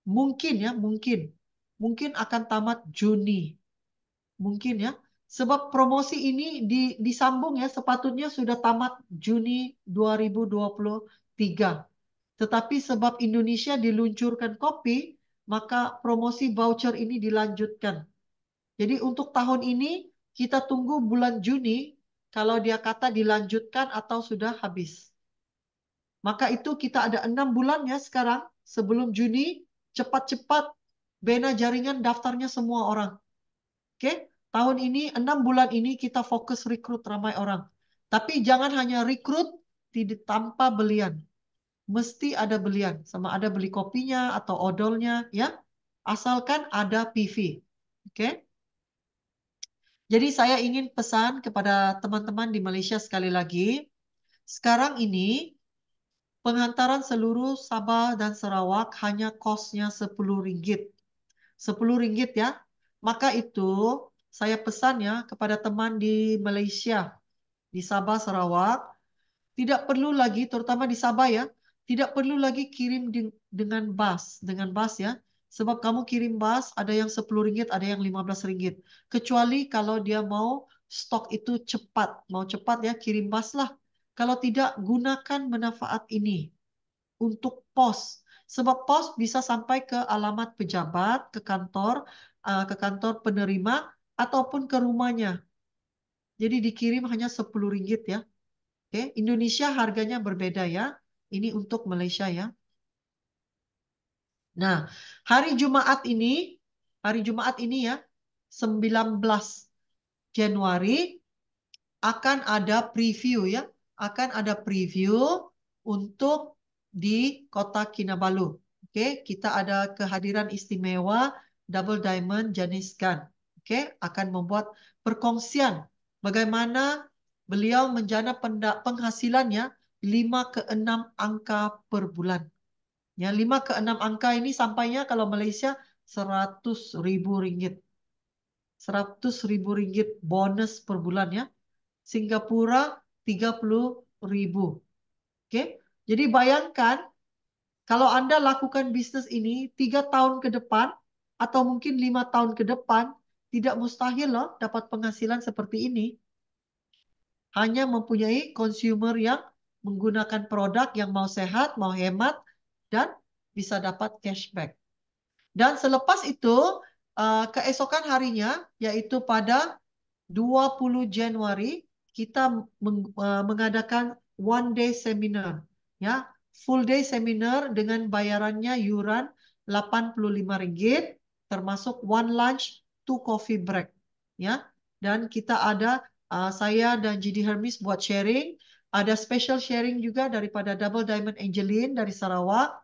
[SPEAKER 1] mungkin akan tamat Juni. Mungkin ya. Sebab promosi ini disambung ya, sepatutnya sudah tamat Juni 2023. Tetapi sebab Indonesia diluncurkan kopi, maka promosi voucher ini dilanjutkan. Jadi untuk tahun ini kita tunggu bulan Juni kalau dia kata dilanjutkan atau sudah habis. Maka itu kita ada 6 bulan ya sekarang sebelum Juni, cepat-cepat bina jaringan daftarnya semua orang. Oke, tahun ini 6 bulan ini kita fokus rekrut ramai orang. Tapi jangan hanya rekrut tidak tanpa belian. Mesti ada belian, sama ada beli kopinya atau odolnya ya. Asalkan ada PV. Oke. Jadi saya ingin pesan kepada teman-teman di Malaysia sekali lagi. Sekarang ini penghantaran seluruh Sabah dan Sarawak hanya kosnya RM10. RM10 ya. Maka itu saya pesan ya kepada teman di Malaysia, di Sabah, Sarawak, tidak perlu lagi, terutama di Sabah ya, tidak perlu lagi kirim dengan bas ya. Sebab kamu kirim bas, ada yang RM10, ada yang RM15. Kecuali kalau dia mau stok itu cepat. Mau cepat ya, kirim bas lah. Kalau tidak, gunakan manfaat ini untuk pos. Sebab pos bisa sampai ke alamat pejabat, ke kantor penerima, ataupun ke rumahnya. Jadi dikirim hanya RM10 ya. Oke, Indonesia harganya berbeda ya. Ini untuk Malaysia ya. Nah, hari Jumaat ini ya, 19 Januari akan ada preview ya. Akan ada preview untuk di Kota Kinabalu. Oke, kita ada kehadiran istimewa Double Diamond Janice Gun. Oke, akan membuat perkongsian bagaimana beliau menjana penghasilannya 5 ke 6 angka per bulan. Ya, 5 ke 6 angka ini sampainya kalau Malaysia RM100.000. RM100.000 bonus per bulan ya. Singapura 30.000. Oke, jadi bayangkan kalau Anda lakukan bisnis ini 3 tahun ke depan atau mungkin 5 tahun ke depan, tidak mustahil loh dapat penghasilan seperti ini. Hanya mempunyai consumer yang menggunakan produk yang mau sehat, mau hemat, dan bisa dapat cashback. Dan selepas itu, keesokan harinya, yaitu pada 20 Januari, kita mengadakan one day seminar. Ya, full day seminar dengan bayarannya yuran RM85, termasuk one lunch, two coffee break. Ya, dan kita ada saya dan GD Hermes buat sharing. Ada special sharing juga daripada Double Diamond Angeline dari Sarawak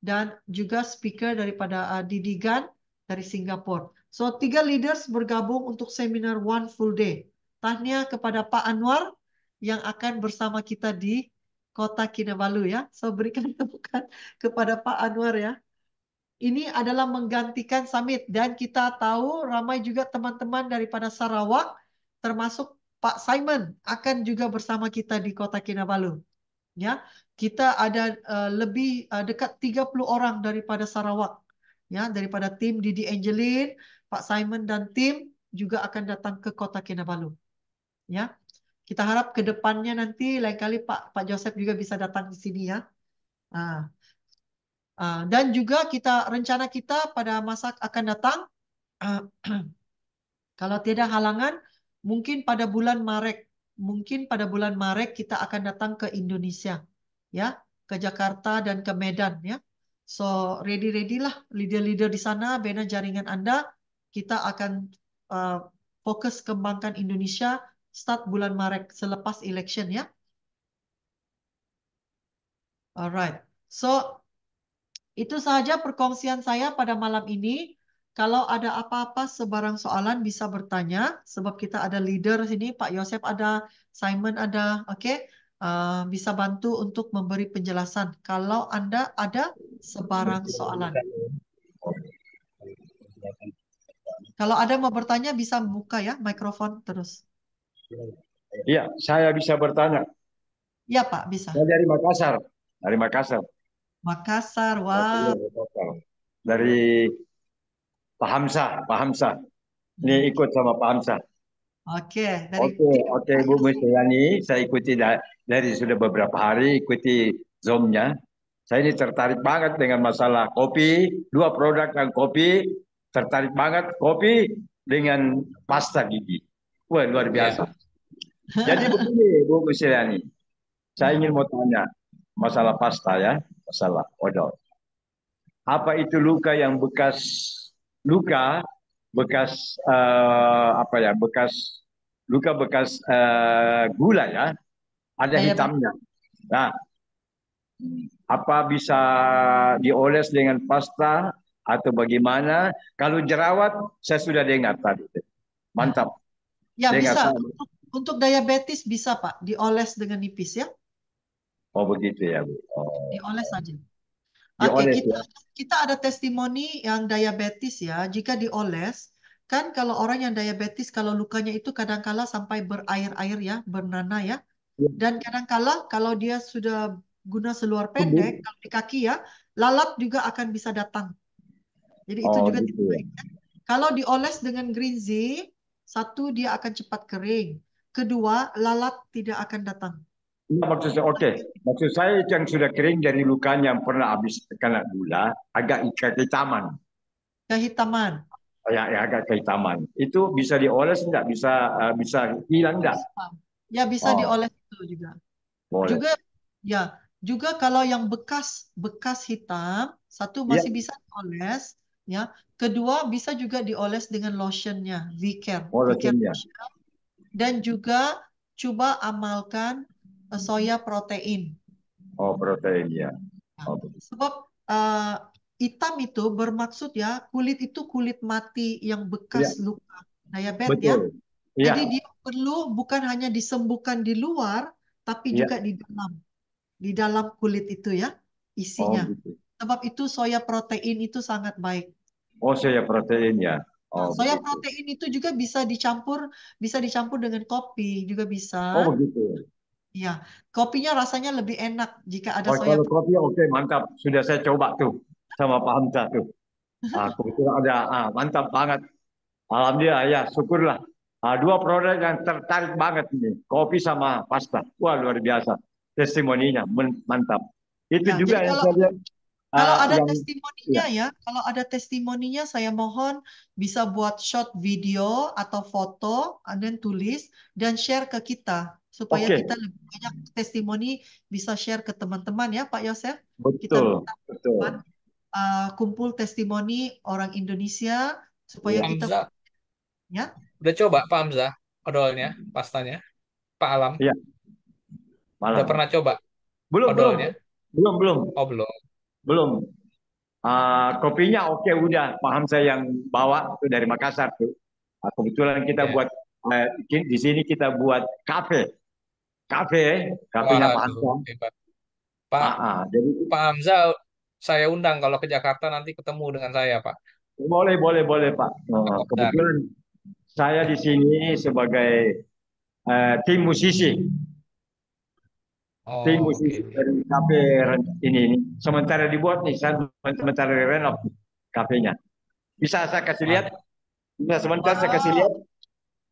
[SPEAKER 1] dan juga speaker daripada Didi Gan dari Singapura. So, 3 leaders bergabung untuk seminar one full day. Tahniah kepada Pak Anwar yang akan bersama kita di Kota Kinabalu ya. So, berikan tepukan kepada Pak Anwar ya. Ini adalah menggantikan summit dan kita tahu ramai juga teman-teman daripada Sarawak termasuk Pak Simon akan juga bersama kita di Kota Kinabalu. Ya, kita ada lebih dekat 30 orang daripada Sarawak. Ya, daripada tim Didi Angeline, Pak Simon dan tim juga akan datang ke Kota Kinabalu. Ya, kita harap ke depannya nanti lain kali Pak Joseph juga bisa datang di sini ya. Ah, dan juga rencana kita pada masa akan datang, ah, kalau tidak halangan, Mungkin pada bulan Maret, kita akan datang ke Indonesia, ya, ke Jakarta dan ke Medan, ya. So ready lah leader-leader di sana, bina jaringan Anda. Kita akan uh, fokus kembangkan Indonesia start bulan Maret selepas election, ya. Alright. So itu sahaja perkongsian saya pada malam ini. Kalau ada apa-apa sebarang soalan bisa bertanya sebab kita ada leader sini, Pak Yosep ada, Simon ada, oke? Bisa bantu untuk memberi penjelasan kalau Anda ada sebarang soalan. Kalau ada mau bertanya bisa buka ya mikrofon terus.
[SPEAKER 3] Iya, saya bisa bertanya.
[SPEAKER 1] Ya Pak, bisa.
[SPEAKER 3] Saya dari Makassar. Dari Makassar.
[SPEAKER 1] Makassar,
[SPEAKER 3] Iya,
[SPEAKER 1] wah.
[SPEAKER 3] Makassar. Dari Pak Hamzah. Pak Hamzah. Ini ikut sama Pak Hamzah.
[SPEAKER 1] Oke, dari
[SPEAKER 3] Oke,
[SPEAKER 1] tim
[SPEAKER 3] oke
[SPEAKER 1] Pak
[SPEAKER 3] Bu
[SPEAKER 1] Yosep.
[SPEAKER 3] Mustiani. Saya ikuti dari sudah beberapa hari, ikuti Zoom-nya. Saya ini tertarik banget dengan masalah kopi. Dua produk yang kopi. Tertarik banget kopi dengan pasta gigi. Wah, luar
[SPEAKER 2] Iya.
[SPEAKER 3] biasa. Jadi begini Bu Mustiani. Saya ingin mau tanya masalah pasta ya, masalah odol. Apa itu luka yang luka bekas apa ya, luka bekas gula ya, ada
[SPEAKER 1] Diabetes.
[SPEAKER 3] hitamnya. Nah, apa bisa dioles dengan pasta atau bagaimana? Kalau jerawat, saya sudah dengar tadi.
[SPEAKER 1] Ya.
[SPEAKER 3] Mantap.
[SPEAKER 1] Ya,
[SPEAKER 3] Dengar
[SPEAKER 1] bisa.
[SPEAKER 3] saya.
[SPEAKER 1] Untuk diabetes bisa, Pak. Dioles dengan nipis ya.
[SPEAKER 3] Oh begitu ya, Bu. Oh,
[SPEAKER 1] Dioles saja. Oke,
[SPEAKER 3] dioles
[SPEAKER 1] kita
[SPEAKER 3] ya.
[SPEAKER 1] kita ada testimoni yang diabetes ya. Jika dioles, kan kalau orang yang diabetes kalau lukanya itu kadangkala sampai berair-air ya, bernanah ya. Dan kadangkala kalau dia sudah guna seluar pendek,
[SPEAKER 3] Sembuh.
[SPEAKER 1] kalau di kaki ya, lalat juga akan bisa datang. Jadi itu
[SPEAKER 3] Oh
[SPEAKER 1] juga
[SPEAKER 3] gitu
[SPEAKER 1] tidak
[SPEAKER 3] ya.
[SPEAKER 1] baik. Kalau dioles dengan green zea, satu dia akan cepat kering. Kedua, lalat tidak akan datang.
[SPEAKER 3] Iya, maksud saya, oke. Maksud saya itu yang sudah kering dari lukanya yang pernah habis kena gula, agak kehitaman.
[SPEAKER 1] Kehitaman.
[SPEAKER 3] Ya, agak kehitaman. Itu bisa dioles enggak? Bisa hilang enggak?
[SPEAKER 1] Bisa. Ya bisa
[SPEAKER 3] Oh,
[SPEAKER 1] dioles itu juga.
[SPEAKER 3] boleh.
[SPEAKER 1] Juga ya, juga kalau yang bekas bekas hitam, satu
[SPEAKER 3] Iya,
[SPEAKER 1] masih bisa dioles, ya. Kedua bisa juga dioles dengan lotionnya, V-Care, V-Care
[SPEAKER 3] molesnya.
[SPEAKER 1] lotion. Dan juga coba amalkan soya protein.
[SPEAKER 3] Oh, protein ya.
[SPEAKER 1] Nah,
[SPEAKER 3] Oh,
[SPEAKER 1] sebab hitam itu bermaksud ya kulit itu kulit mati yang bekas
[SPEAKER 3] iya,
[SPEAKER 1] luka diabetes ya.
[SPEAKER 3] betul.
[SPEAKER 1] Jadi
[SPEAKER 3] Iya.
[SPEAKER 1] dia perlu bukan hanya disembuhkan di luar, tapi
[SPEAKER 3] Iya.
[SPEAKER 1] juga di dalam kulit itu ya
[SPEAKER 3] Oh,
[SPEAKER 1] isinya.
[SPEAKER 3] gitu.
[SPEAKER 1] Sebab itu soya protein itu sangat baik.
[SPEAKER 3] Oh, saya protein ya.
[SPEAKER 1] Nah,
[SPEAKER 3] Oh,
[SPEAKER 1] soya
[SPEAKER 3] begitu.
[SPEAKER 1] protein itu juga bisa dicampur dengan kopi juga bisa.
[SPEAKER 3] Oh, begitu.
[SPEAKER 1] Ya, kopinya rasanya lebih enak jika ada
[SPEAKER 3] Oh,
[SPEAKER 1] soya
[SPEAKER 3] kalau
[SPEAKER 1] protein.
[SPEAKER 3] kopi oke, mantap. Sudah saya coba tuh sama Pak Hamzah tuh. Kebetulan ada, mantap banget. Alhamdulillah ya, syukurlah. Dua produk yang tertarik banget ini, kopi sama pasta. Wah luar biasa, testimoninya mantap. Itu
[SPEAKER 1] Ya,
[SPEAKER 3] juga
[SPEAKER 1] jadi
[SPEAKER 3] yang
[SPEAKER 1] kalau
[SPEAKER 3] saya lihat,
[SPEAKER 1] Kalau ada
[SPEAKER 3] yang
[SPEAKER 1] testimoninya
[SPEAKER 3] ya,
[SPEAKER 1] ya, kalau ada testimoninya saya mohon bisa buat short video atau foto, dan tulis dan share ke kita supaya
[SPEAKER 3] oke,
[SPEAKER 1] kita lebih banyak testimoni bisa share ke teman-teman ya Pak Yosef. Kita
[SPEAKER 3] betul,
[SPEAKER 1] minta teman
[SPEAKER 3] betul.
[SPEAKER 1] kumpul testimoni orang Indonesia supaya
[SPEAKER 3] Iya,
[SPEAKER 1] kita
[SPEAKER 2] Hamzah,
[SPEAKER 1] ya.
[SPEAKER 2] udah coba Pak Hamzah odolnya, pastanya? Pak Alam,
[SPEAKER 3] iya,
[SPEAKER 2] udah
[SPEAKER 3] malam.
[SPEAKER 2] pernah coba
[SPEAKER 3] Belum, belum,
[SPEAKER 2] odolnya?
[SPEAKER 3] belum, belum,
[SPEAKER 2] Oh belum.
[SPEAKER 3] belum. Kopinya oke udah, paham saya yang bawa itu dari Makassar tuh. Kebetulan kita
[SPEAKER 2] Ya.
[SPEAKER 3] buat di sini kita buat kafe, kafenya Pak
[SPEAKER 2] Waduh,
[SPEAKER 3] Hamzah.
[SPEAKER 2] hebat. Pak
[SPEAKER 3] Jadi
[SPEAKER 2] Pak Hamzah, saya undang kalau ke Jakarta nanti ketemu dengan saya, Pak.
[SPEAKER 3] boleh, boleh, boleh, Pak.
[SPEAKER 2] Pak Kopdar.
[SPEAKER 3] Kebetulan saya di sini sebagai tim musisi,
[SPEAKER 2] Oh, oke.
[SPEAKER 3] dari kafe ini. Sementara dibuat nih, sementara renov kafenya. Bisa saya kasih lihat?
[SPEAKER 2] Mantap.
[SPEAKER 3] Bisa sebentar saya kasih lihat?
[SPEAKER 1] Wow.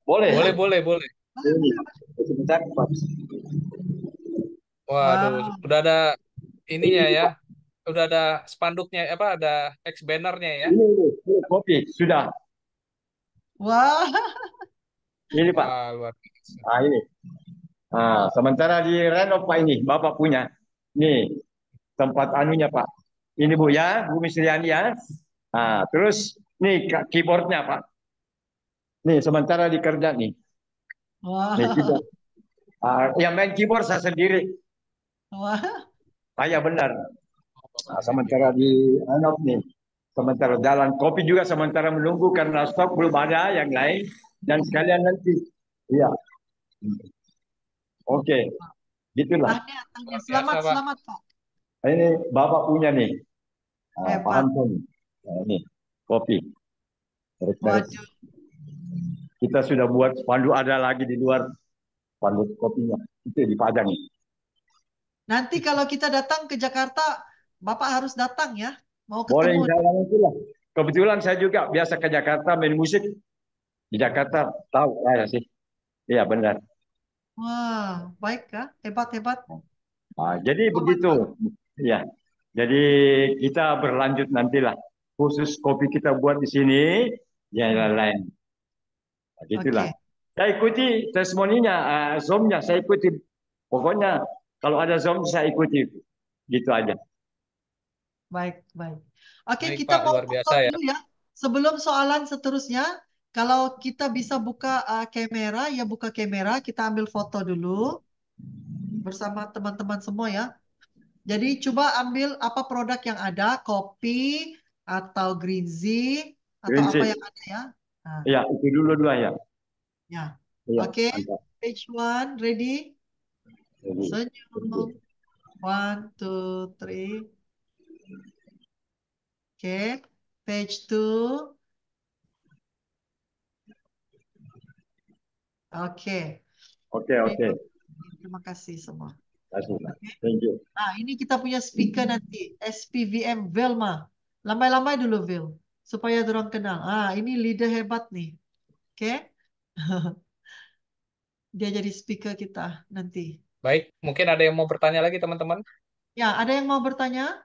[SPEAKER 3] Boleh.
[SPEAKER 2] Boleh, boleh, boleh.
[SPEAKER 1] Boleh,
[SPEAKER 3] Ini,
[SPEAKER 1] boleh, boleh.
[SPEAKER 3] sebentar, Pak.
[SPEAKER 2] Waduh,
[SPEAKER 1] Wow.
[SPEAKER 2] udah ada ininya
[SPEAKER 3] Ini,
[SPEAKER 2] ya.
[SPEAKER 3] Pak.
[SPEAKER 2] Udah ada spanduknya, apa ada X bannernya ya.
[SPEAKER 3] Ini kopi sudah.
[SPEAKER 1] Wah.
[SPEAKER 3] Ini Pak.
[SPEAKER 2] Wah, luar biasa.
[SPEAKER 3] Nah, ini. Nah, sementara di renov Pak ini, Bapak punya. Nih, tempat anunya Pak. Ini Bu ya, Bu Misriani ya. Nah, terus nih keyboardnya Pak. Nih, sementara dikerja nih. Nih
[SPEAKER 1] Wah,
[SPEAKER 3] keyboard. Yang main keyboard saya sendiri.
[SPEAKER 1] wah,
[SPEAKER 3] Ya benar.
[SPEAKER 2] Oh, Bapak
[SPEAKER 3] Nah,
[SPEAKER 2] sendiri.
[SPEAKER 3] sementara di renov nih. Sementara jalan kopi juga sementara menunggu karena stok belum ada yang lain. Dan sekalian nanti. Iya, oke. Gitulah.
[SPEAKER 1] tahniah, tahniah.
[SPEAKER 2] Luar biasa,
[SPEAKER 1] Selamat,
[SPEAKER 2] Pak.
[SPEAKER 1] selamat Pak.
[SPEAKER 3] Ini Bapak punya nih. Paham
[SPEAKER 1] Hebat.
[SPEAKER 3] tuh. Nah, ini kopi. Terus
[SPEAKER 1] Waduh.
[SPEAKER 3] kita sudah buat spanduk ada lagi di luar spanduk kopinya. Itu dipajang.
[SPEAKER 1] Nanti kalau kita datang ke Jakarta, Bapak harus datang ya. Mau
[SPEAKER 3] Boleh
[SPEAKER 1] ketemu.
[SPEAKER 3] insya Allah nantilah. Kebetulan saya juga biasa ke Jakarta main musik. Di Jakarta tahu saya sih. Iya benar.
[SPEAKER 1] Wah, baik kah? Hebat, hebat.
[SPEAKER 3] Jadi
[SPEAKER 1] Selamat
[SPEAKER 3] begitu.
[SPEAKER 1] Pak.
[SPEAKER 3] Iya. Jadi kita berlanjut nantilah. Khusus kopi kita buat di sini, ya lain-lain. Gitulah.
[SPEAKER 1] Oke,
[SPEAKER 3] Saya ikuti testimoninya, Zoom-nya saya ikuti. Pokoknya kalau ada Zoom saya ikuti. Gitu aja.
[SPEAKER 1] baik, baik. Oke,
[SPEAKER 2] Baik,
[SPEAKER 1] kita
[SPEAKER 2] Pak.
[SPEAKER 1] mau
[SPEAKER 2] Luar
[SPEAKER 1] foto
[SPEAKER 2] biasa ya.
[SPEAKER 1] dulu ya. Sebelum soalan seterusnya, kalau kita bisa buka kamera, ya buka kamera, kita ambil foto dulu bersama teman-teman semua ya. Jadi coba ambil apa produk yang ada, kopi atau green tea atau apa
[SPEAKER 3] Prinsip.
[SPEAKER 1] yang ada ya. Nah,
[SPEAKER 3] Ya, itu dulu dua ya.
[SPEAKER 1] ya.
[SPEAKER 3] Iya,
[SPEAKER 1] Oke,
[SPEAKER 3] mantap.
[SPEAKER 1] page one, ready?
[SPEAKER 3] Jadi,
[SPEAKER 1] Senyum. One, two, three. Oke, page two. Oke,
[SPEAKER 3] oke, oke.
[SPEAKER 1] terima kasih semua.
[SPEAKER 3] Kasih, Pak.
[SPEAKER 1] Oke.
[SPEAKER 3] Thank you.
[SPEAKER 1] Nah, ini kita punya speaker nanti, SPVM Velma. Lambai-lambai dulu, Vil, supaya dorong kenal. Ini leader hebat nih. Oke, dia jadi speaker kita nanti.
[SPEAKER 2] Baik, mungkin ada yang mau bertanya lagi, teman-teman.
[SPEAKER 1] Ya, ada yang mau bertanya?